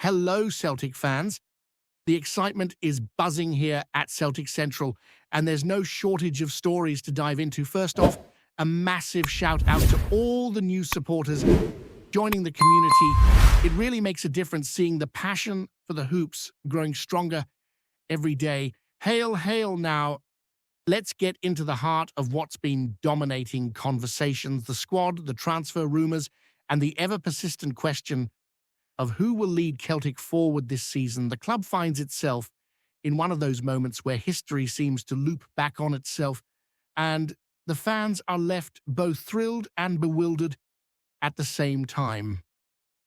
Hello, Celtic fans. The excitement is buzzing here at Celtic Central, and there's no shortage of stories to dive into. First off, a massive shout out to all the new supporters joining the community. It really makes a difference seeing the passion for the hoops growing stronger every day. Hail, hail now. Let's get into the heart of what's been dominating conversations: the squad, the transfer rumours, and the ever-persistent question of who will lead Celtic forward this season. The club finds itself in one of those moments where history seems to loop back on itself, and the fans are left both thrilled and bewildered at the same time.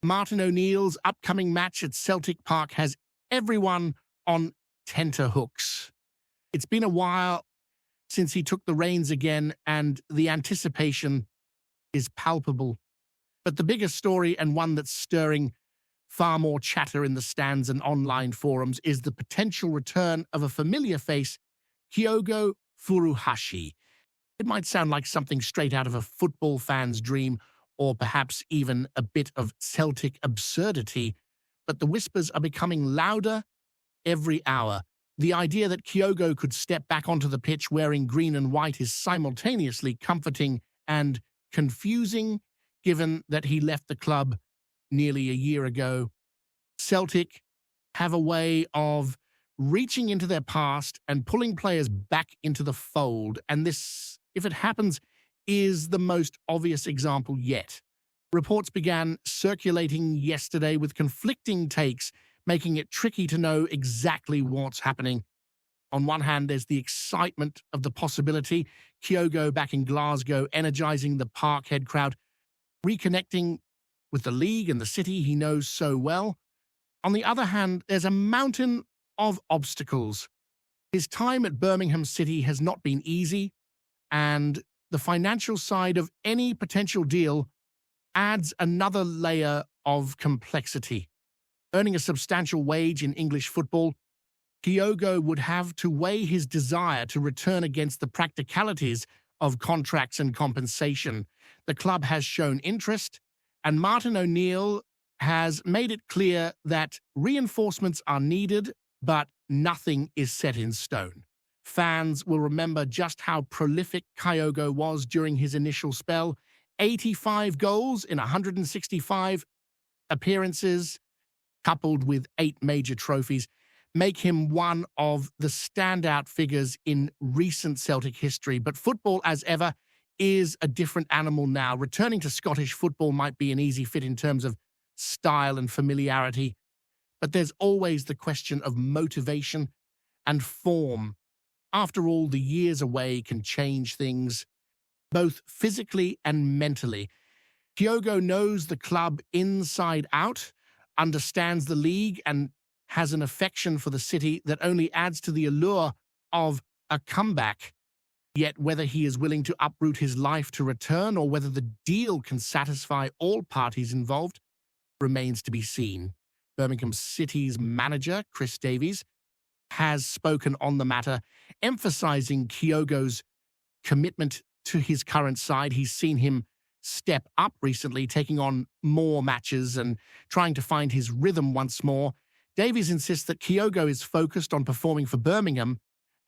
Martin O'Neill's upcoming match at Celtic Park has everyone on tenterhooks. It's been a while since he took the reins again, and the anticipation is palpable. But the biggest story, and one that's stirring far more chatter in the stands and online forums, is the potential return of a familiar face, Kyogo Furuhashi. It might sound like something straight out of a football fan's dream, or perhaps even a bit of Celtic absurdity, but the whispers are becoming louder every hour. The idea that Kyogo could step back onto the pitch wearing green and white is simultaneously comforting and confusing, given that he left the club nearly a year ago. Celtic have a way of reaching into their past and pulling players back into the fold, and this, if it happens, is the most obvious example yet. Reports began circulating yesterday with conflicting takes, making it tricky to know exactly what's happening. On one hand, there's the excitement of the possibility, Kyogo back in Glasgow, energizing the Parkhead crowd, reconnecting with the league and the city he knows so well. On the other hand, there's a mountain of obstacles. His time at Birmingham City has not been easy, and the financial side of any potential deal adds another layer of complexity. Earning a substantial wage in English football, Kyogo would have to weigh his desire to return against the practicalities of contracts and compensation. The club has shown interest, and Martin O'Neill has made it clear that reinforcements are needed, but nothing is set in stone. Fans will remember just how prolific Kyogo was during his initial spell. 85 goals in 165 appearances, coupled with 8 major trophies, make him one of the standout figures in recent Celtic history. But football, as ever, is a different animal now. Returning to Scottish football might be an easy fit in terms of style and familiarity, but there's always the question of motivation and form. After all, the years away can change things, both physically and mentally. Kyogo knows the club inside out, understands the league, and has an affection for the city that only adds to the allure of a comeback. Yet whether he is willing to uproot his life to return, or whether the deal can satisfy all parties involved, remains to be seen. Birmingham City's manager, Chris Davies, has spoken on the matter, emphasizing Kyogo's commitment to his current side. He's seen him step up recently, taking on more matches and trying to find his rhythm once more. Davies insists that Kyogo is focused on performing for Birmingham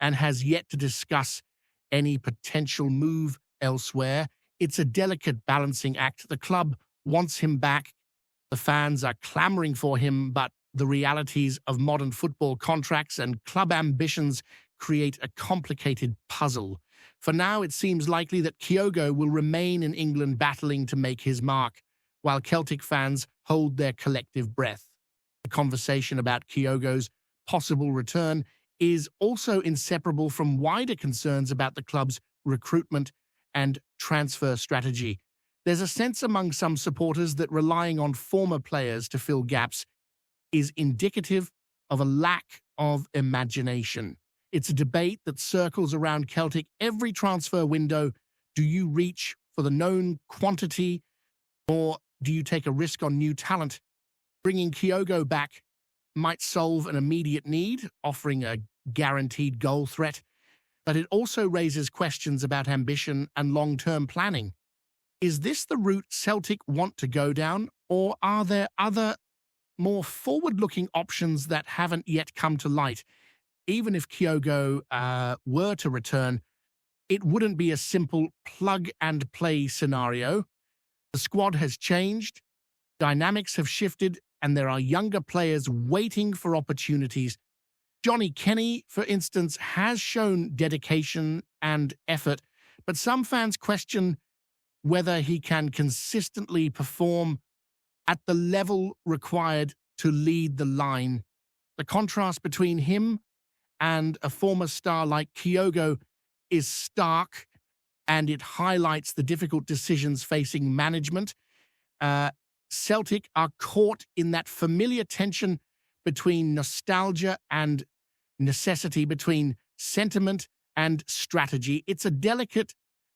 and has yet to discuss any potential move elsewhere. It's a delicate balancing act. The club wants him back. The fans are clamoring for him, but the realities of modern football contracts and club ambitions create a complicated puzzle. For now, it seems likely that Kyogo will remain in England battling to make his mark, while Celtic fans hold their collective breath. The conversation about Kyogo's possible return is also inseparable from wider concerns about the club's recruitment and transfer strategy. There's a sense among some supporters that relying on former players to fill gaps is indicative of a lack of imagination. It's a debate that circles around Celtic every transfer window. Do you reach for the known quantity, or do you take a risk on new talent? Bringing Kyogo back might solve an immediate need, offering a guaranteed goal threat, but it also raises questions about ambition and long-term planning. Is this the route Celtic want to go down, or are there other more forward-looking options that haven't yet come to light. Even if Kyogo were to return, it wouldn't be a simple plug-and-play scenario. The squad has changed, dynamics have shifted, and there are younger players waiting for opportunities. Johnny Kenny, for instance, has shown dedication and effort, but some fans question whether he can consistently perform at the level required to lead the line. The contrast between him and a former star like Kyogo is stark, and it highlights the difficult decisions facing management. Celtic are caught in that familiar tension between nostalgia and necessity, between sentiment and strategy. It's a delicate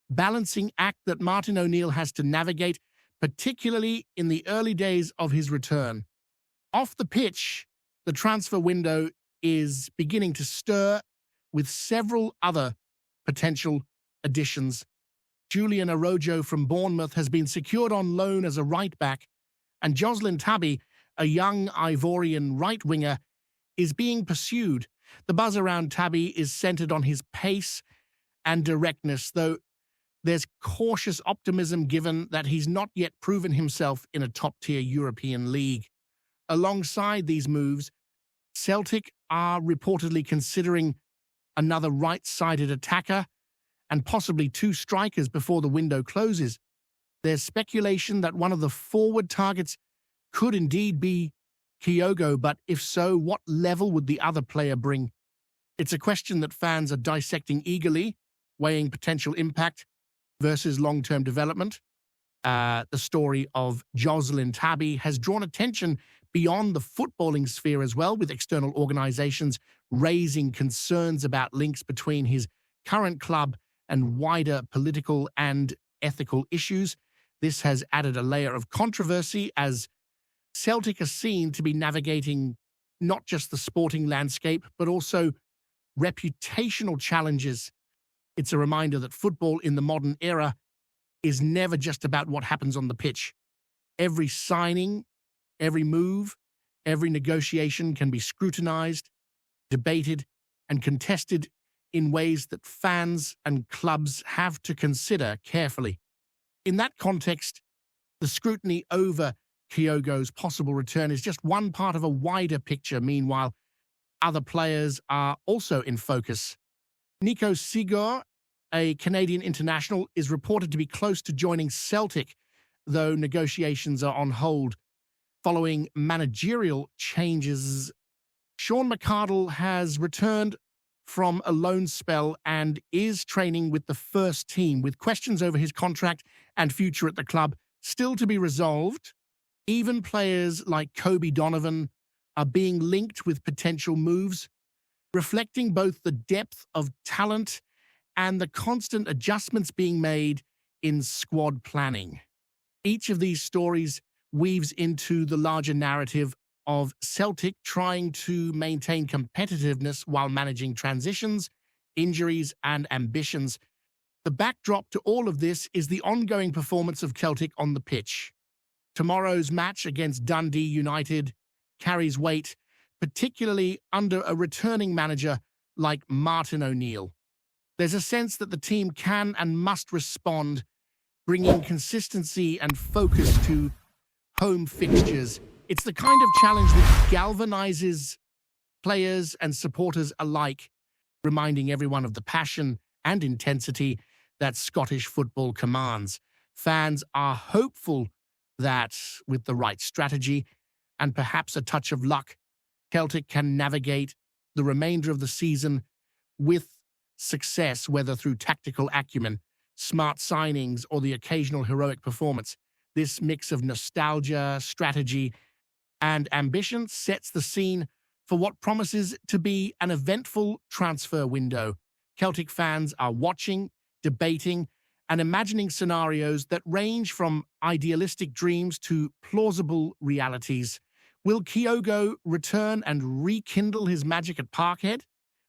balancing act that Martin O'Neill has to navigate, particularly in the early days of his return. Off the pitch, the transfer window is beginning to stir with several other potential additions. Julian Arojo from Bournemouth has been secured on loan as a right-back, and Jocelyn Tabby, a young Ivorian right-winger, is being pursued. The buzz around Tabby is centered on his pace and directness, though there's cautious optimism given that he's not yet proven himself in a top-tier European league. Alongside these moves, Celtic are reportedly considering another right-sided attacker and possibly two strikers before the window closes. There's speculation that one of the forward targets could indeed be Kyogo, but if so, what level would the other player bring? It's a question that fans are dissecting eagerly, weighing potential impact versus long-term development. The story of Jocelyn Tabby has drawn attention beyond the footballing sphere as well, with external organizations raising concerns about links between his current club and wider political and ethical issues. This has added a layer of controversy as Celtic are seen to be navigating not just the sporting landscape, but also reputational challenges. It's a reminder that football in the modern era is never just about what happens on the pitch. Every signing, every move, every negotiation can be scrutinized, debated, and contested in ways that fans and clubs have to consider carefully. In that context, the scrutiny over Kyogo's possible return is just one part of a wider picture. Meanwhile, other players are also in focus. Nico Sigor, a Canadian international, is reported to be close to joining Celtic, though negotiations are on hold following managerial changes. Sean McArdle has returned from a loan spell and is training with the first team, with questions over his contract and future at the club still to be resolved. Even players like Kobe Donovan are being linked with potential moves, reflecting both the depth of talent and the constant adjustments being made in squad planning. Each of these stories weaves into the larger narrative of Celtic trying to maintain competitiveness while managing transitions, injuries, and ambitions. The backdrop to all of this is the ongoing performance of Celtic on the pitch. Tomorrow's match against Dundee United carries weight, particularly under a returning manager like Martin O'Neill. There's a sense that the team can and must respond, bringing consistency and focus to home fixtures. It's the kind of challenge that galvanizes players and supporters alike, reminding everyone of the passion and intensity that Scottish football commands. Fans are hopeful that, with the right strategy and perhaps a touch of luck, Celtic can navigate the remainder of the season with success, whether through tactical acumen, smart signings, or the occasional heroic performance. This mix of nostalgia, strategy, and ambition sets the scene for what promises to be an eventful transfer window. Celtic fans are watching, debating, and imagining scenarios that range from idealistic dreams to plausible realities. Will Kyogo return and rekindle his magic at Parkhead?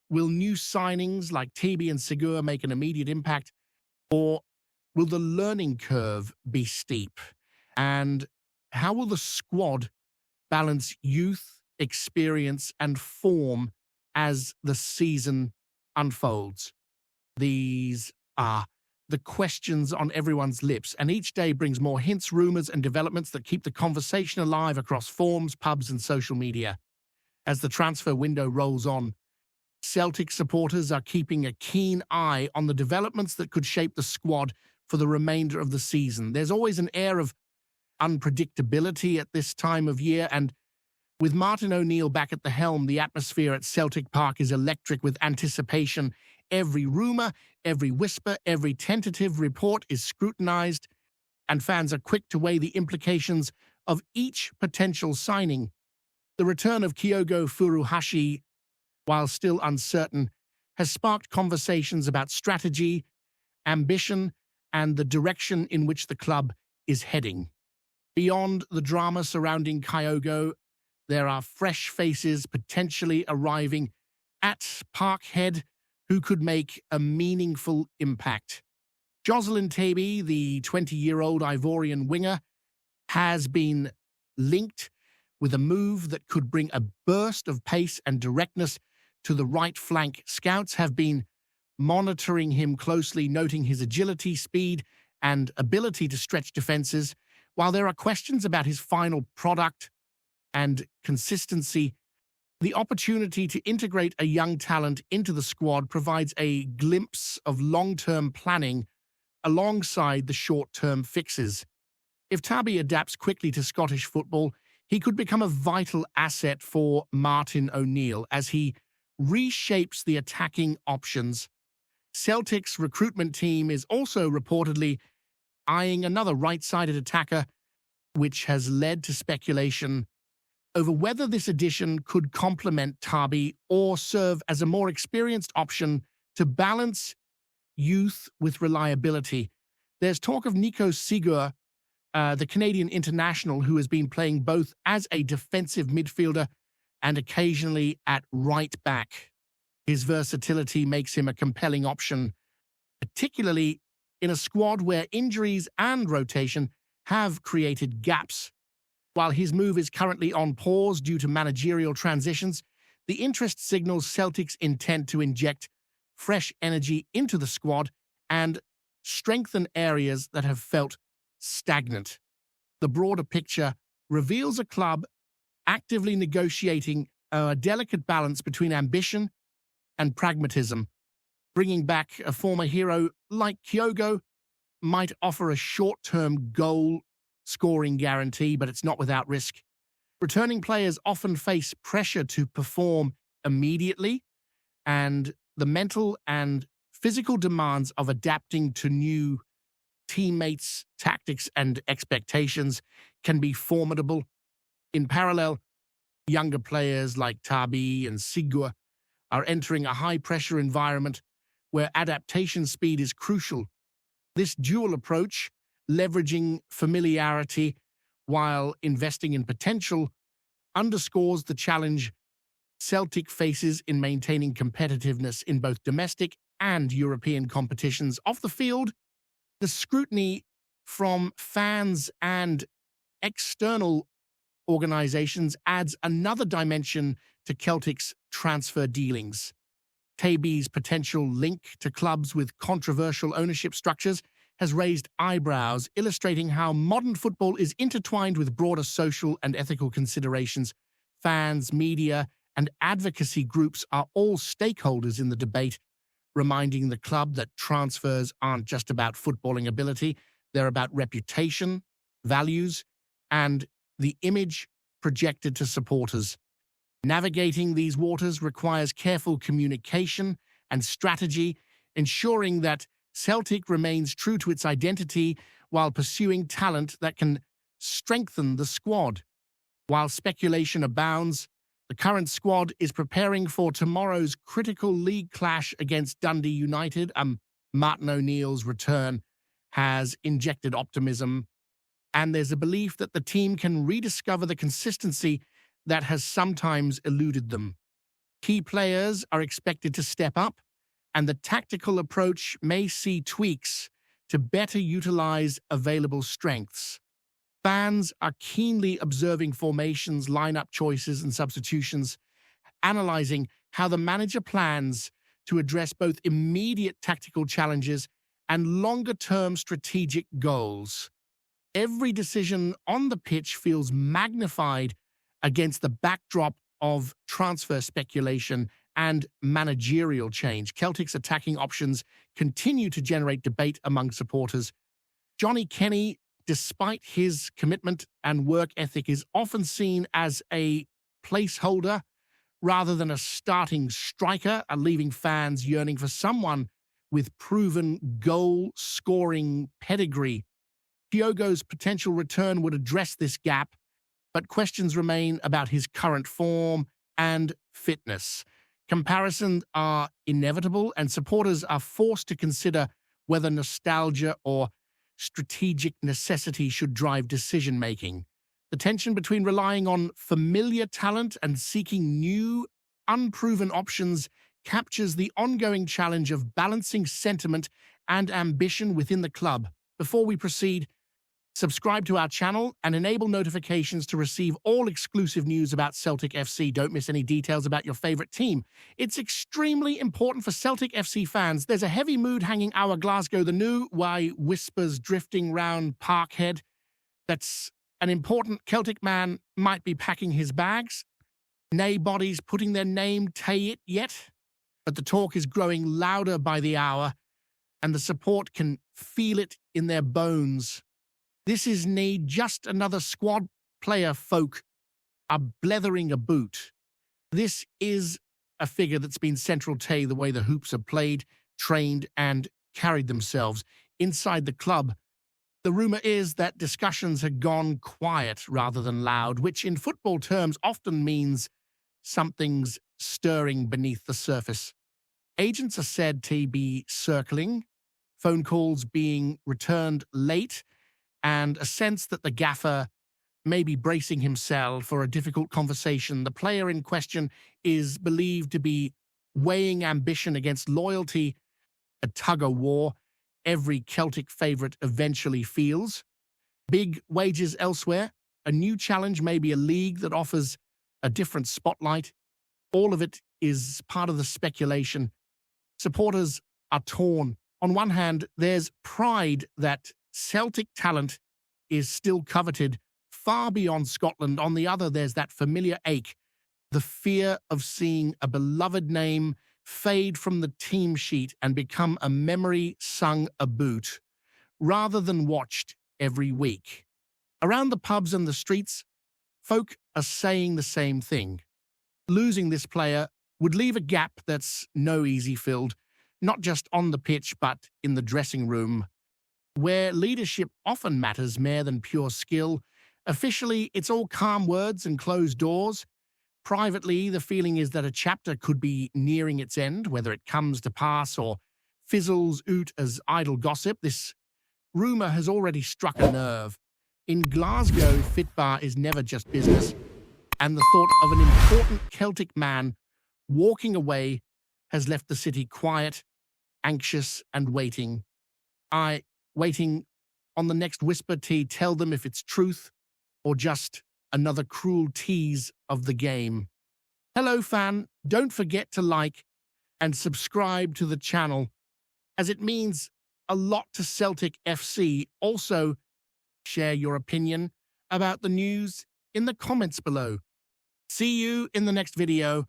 Will new signings like Tibi and Sigur make an immediate impact? Or will the learning curve be steep? And how will the squad balance youth, experience, and form as the season unfolds? These are the questions on everyone's lips, and each day brings more hints, rumors, and developments that keep the conversation alive across forums, pubs, and social media. As the transfer window rolls on, Celtic supporters are keeping a keen eye on the developments that could shape the squad for the remainder of the season. There's always an air of unpredictability at this time of year, and with Martin O'Neill back at the helm, the atmosphere at Celtic Park is electric with anticipation. Every rumour, every whisper, every tentative report is scrutinised, and fans are quick to weigh the implications of each potential signing. The return of Kyogo Furuhashi, while still uncertain, has sparked conversations about strategy, ambition, and the direction in which the club is heading. Beyond the drama surrounding Kyogo, there are fresh faces potentially arriving at Parkhead who could make a meaningful impact. Jocelyn Taby, the 20-year-old Ivorian winger, has been linked with a move that could bring a burst of pace and directness to the right flank. Scouts have been monitoring him closely, noting his agility, speed, and ability to stretch defenses. While there are questions about his final product and consistency, the opportunity to integrate a young talent into the squad provides a glimpse of long-term planning alongside the short-term fixes. If Taby adapts quickly to Scottish football, he could become a vital asset for Martin O'Neill as he reshapes the attacking options. Celtic's recruitment team is also reportedly eyeing another right-sided attacker, which has led to speculation over whether this addition could complement Taby or serve as a more experienced option to balance youth with reliability. There's talk of Nico Sigur, the Canadian international who has been playing both as a defensive midfielder and occasionally at right back. His versatility makes him a compelling option, particularly in a squad where injuries and rotation have created gaps. While his move is currently on pause due to managerial transitions, the interest signals Celtic's intent to inject fresh energy into the squad and strengthen areas that have felt stagnant. The broader picture reveals a club actively negotiating a delicate balance between ambition and pragmatism. Bringing back a former hero like Kyogo might offer a short-term goal-scoring guarantee, but it's not without risk. Returning players often face pressure to perform immediately, and the mental and physical demands of adapting to new teammates' tactics and expectations can be formidable. In parallel, younger players like Taby and Sigur are entering a high-pressure environment where adaptation speed is crucial. This dual approach, leveraging familiarity while investing in potential, underscores the challenge Celtic faces in maintaining competitiveness in both domestic and European competitions. Off the field, the scrutiny from fans and external organizations adds another dimension to Celtic's transfer dealings. Taby's potential link to clubs with controversial ownership structures has raised eyebrows, illustrating how modern football is intertwined with broader social and ethical considerations. Fans, media, and advocacy groups are all stakeholders in the debate, reminding the club that transfers aren't just about footballing ability, they're about reputation, values, and the image projected to supporters. Navigating these waters requires careful communication and strategy, ensuring that Celtic remains true to its identity while pursuing talent that can strengthen the squad. While speculation abounds, the current squad is preparing for tomorrow's critical league clash against Dundee United. Martin O'Neill's return has injected optimism, and there's a belief that the team can rediscover the consistency that has sometimes eluded them. Key players are expected to step up, and the tactical approach may see tweaks to better utilize available strengths. Fans are keenly observing formations, lineup choices, and substitutions, analyzing how the manager plans to address both immediate tactical challenges and longer-term strategic goals. Every decision on the pitch feels magnified against the backdrop of transfer speculation and managerial change. Celtic's attacking options continue to generate debate among supporters. Johnny Kenny, despite his commitment and work ethic, is often seen as a placeholder rather than a starting striker, leaving fans yearning for someone with proven goal-scoring pedigree. Kyogo's potential return would address this gap, but questions remain about his current form and fitness. Comparisons are inevitable, and supporters are forced to consider whether nostalgia or strategic necessity should drive decision-making. The tension between relying on familiar talent and seeking new, unproven options captures the ongoing challenge of balancing sentiment and ambition within the club. Before we proceed, subscribe to our channel and enable notifications to receive all exclusive news about Celtic FC. Don't miss any details about your favorite team. It's extremely important for Celtic FC fans. There's a heavy mood hanging over Glasgow. The new why whispers drifting round Parkhead. That's an important Celtic man might be packing his bags. Nay bodies putting their name to it yet. But the talk is growing louder by the hour, and the support can feel it in their bones. This is nae just another squad player folk are blethering a boot. This is a figure that's been central to the way the Hoops have played, trained, and carried themselves inside the club. The rumour is that discussions had gone quiet rather than loud, which in football terms often means something's stirring beneath the surface. Agents are said to be circling, phone calls being returned late, and a sense that the gaffer may be bracing himself for a difficult conversation. The player in question is believed to be weighing ambition against loyalty, a tug-of-war every Celtic favourite eventually feels. Big wages elsewhere, a new challenge, maybe a league that offers a different spotlight. All of it is part of the speculation. Supporters are torn. On one hand, there's pride that Celtic talent is still coveted far beyond Scotland. On the other, there's that familiar ache, the fear of seeing a beloved name fade from the team sheet and become a memory sung aboot, rather than watched every week. Around the pubs and the streets, folk are saying the same thing. Losing this player would leave a gap that's no easy filled, not just on the pitch but in the dressing room, where leadership often matters more than pure skill. Officially, it's all calm words and closed doors. Privately, the feeling is that a chapter could be nearing its end, whether it comes to pass or fizzles out as idle gossip. This rumour has already struck a nerve. In Glasgow, Fitbar is never just business, and the thought of an important Celtic man walking away has left the city quiet, anxious, and waiting. Waiting on the next whisper to tell them if it's truth or just another cruel tease of the game. Hello, fan. Don't forget to like and subscribe to the channel, as it means a lot to Celtic FC. Also, share your opinion about the news in the comments below. See you in the next video.